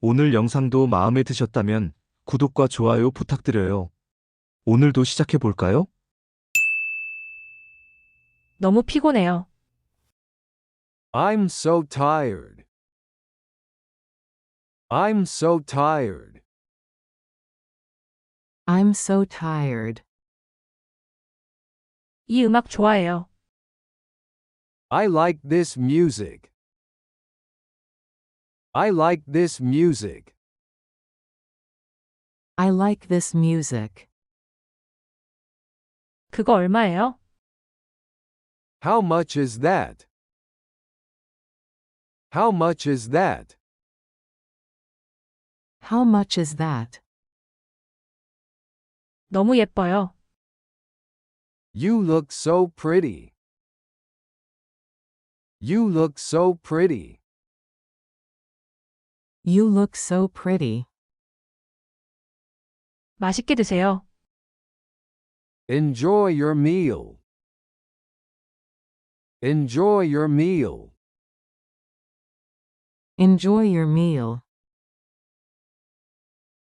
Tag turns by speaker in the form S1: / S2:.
S1: 오늘 영상도 마음에 드셨다면 구독과 좋아요 부탁드려요. 오늘도 시작해 볼까요?
S2: 너무 피곤해요.
S3: I'm so tired. I'm so tired.
S4: I'm so tired.
S2: 이 음악 좋아해요.
S3: I like this music. I like this music.
S4: I like this music.
S2: 그거 얼마예요?
S3: How much is that? How much is that?
S4: How much is that?
S2: 너무 예뻐요.
S3: You look so pretty. You look so pretty.
S4: You look so pretty.
S2: 맛있게 드세요.
S3: Enjoy your meal. Enjoy your meal.
S4: Enjoy your meal.